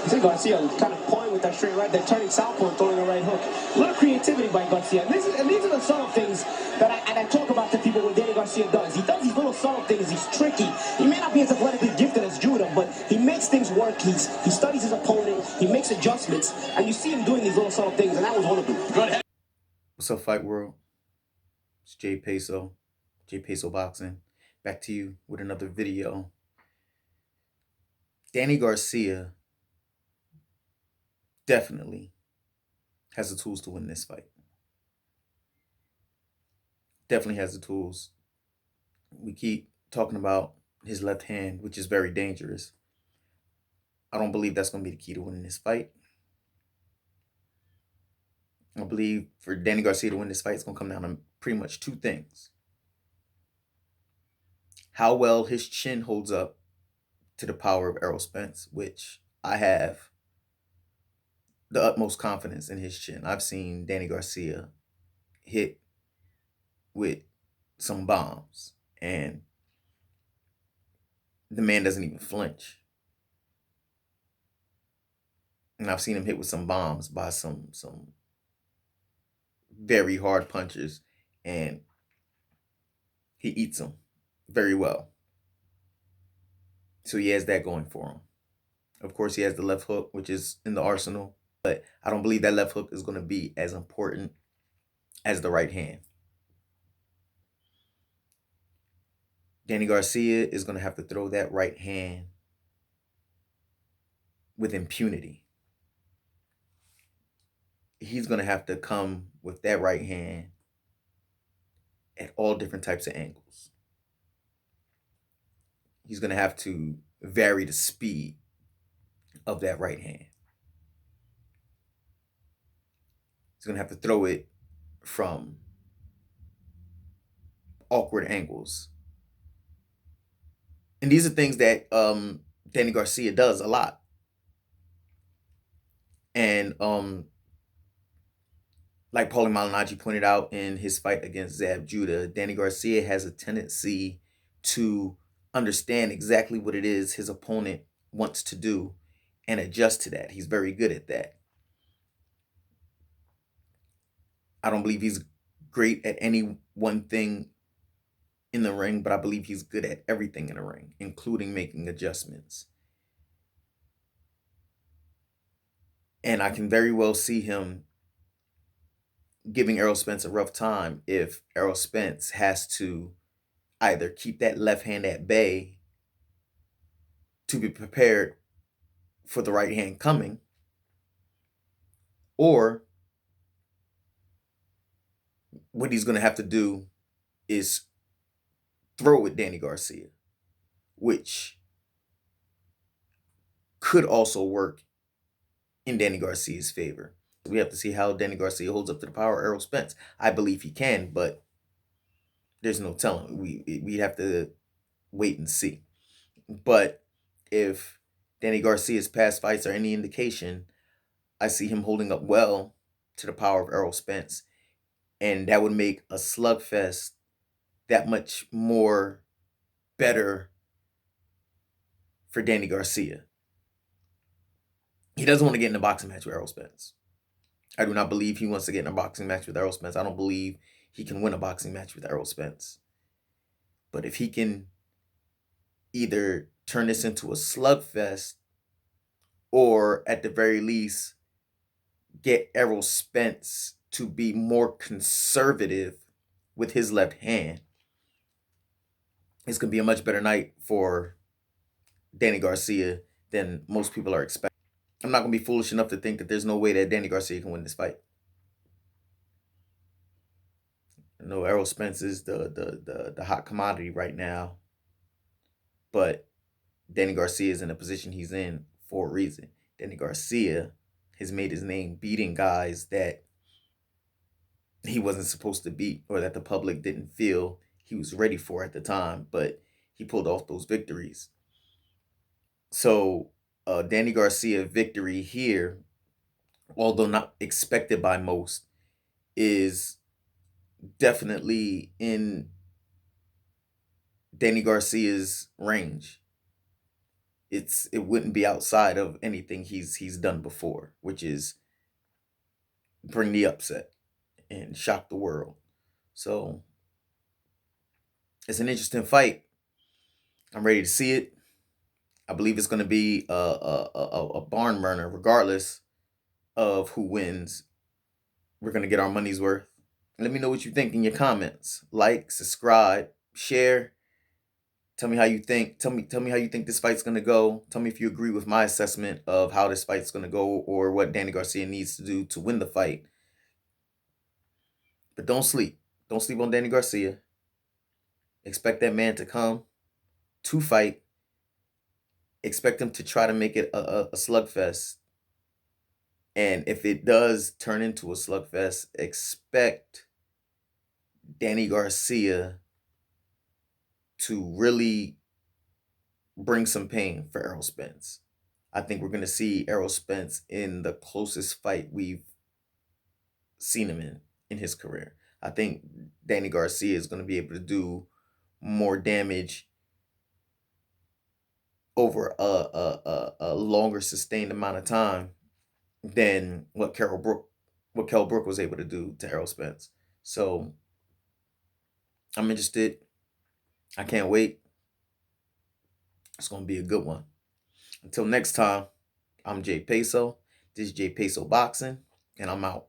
You see Garcia kind of pulling with that straight right, that turning southpaw and throwing a right hook. A lot of creativity by Garcia. And these are the subtle things that I talk about to people what Danny Garcia does. He does these little subtle things. He's tricky. He may not be as athletically gifted as Judah, but he makes things work. He studies his opponent. He makes adjustments. And you see him doing these little subtle things, and that was one of them. Good. What's up, Fight World? It's Peso, Peso Boxing. Back to you with another video. Danny Garcia definitely has the tools to win this fight. Definitely has the tools. We keep talking about his left hand, which is very dangerous. I don't believe that's going to be the key to winning this fight. I believe for Danny Garcia to win this fight, it's going to come down to pretty much two things. How well his chin holds up to the power of Errol Spence, which I have the utmost confidence in his chin. I've seen Danny Garcia hit with some bombs, and the man doesn't even flinch. And I've seen him hit with some bombs by some very hard punches, and he eats them very well. So he has that going for him. Of course, he has the left hook, which is in the arsenal, but I don't believe that left hook is going to be as important as the right hand. Danny Garcia is going to have to throw that right hand with impunity. He's going to have to come with that right hand at all different types of angles. He's going to have to vary the speed of that right hand. He's going to have to throw it from awkward angles. And these are things that Danny Garcia does a lot. And like Paulie Malignaggi pointed out in his fight against Zab Judah, Danny Garcia has a tendency to understand exactly what it is his opponent wants to do and adjust to that. He's very good at that. I don't believe he's great at any one thing in the ring, but I believe he's good at everything in the ring, including making adjustments. And I can very well see him giving Errol Spence a rough time if Errol Spence has to either keep that left hand at bay to be prepared for the right hand coming, or what he's going to have to do is throw with Danny Garcia, which could also work in Danny Garcia's favor. We have to see how Danny Garcia holds up to the power of Errol Spence. I believe he can, but there's no telling. We have to wait and see. But if Danny Garcia's past fights are any indication, I see him holding up well to the power of Errol Spence, and that would make a slugfest that much more better for Danny Garcia. He doesn't want to get in a boxing match with Errol Spence. I do not believe he wants to get in a boxing match with Errol Spence. I don't believe he can win a boxing match with Errol Spence. But if he can either turn this into a slugfest, or at the very least get Errol Spence to be more conservative with his left hand, it's going to be a much better night for Danny Garcia than most people are expecting. I'm not going to be foolish enough to think that there's no way that Danny Garcia can win this fight. I know Errol Spence is the hot commodity right now, but Danny Garcia is in the position he's in for a reason. Danny Garcia has made his name beating guys that he wasn't supposed to beat, or that the public didn't feel he was ready for at the time, but he pulled off those victories. So Danny Garcia victory here, although not expected by most, is definitely in Danny Garcia's range. it wouldn't be outside of anything he's done before, which is bring the upset and shock the world. So it's an interesting fight. I'm ready to see it. I believe it's going to be a barn burner, regardless of who wins. We're going to get our money's worth. Let me know what you think in your comments. Like, subscribe, share. Tell me how you think. Tell me how you think this fight's gonna go. Tell me if you agree with my assessment of how this fight's gonna go or what Danny Garcia needs to do to win the fight. But don't sleep. Don't sleep on Danny Garcia. Expect that man to come to fight. Expect him to try to make it a slugfest. And if it does turn into a slugfest, expect Danny Garcia to really bring some pain for Errol Spence. I think we're going to see Errol Spence in the closest fight we've seen him in his career. I think Danny Garcia is going to be able to do more damage over a longer sustained amount of time than what Kell Brook was able to do to Errol Spence. So I'm interested. I can't wait. It's going to be a good one. Until next time, I'm Jay Peso. This is Jay Peso Boxing, and I'm out.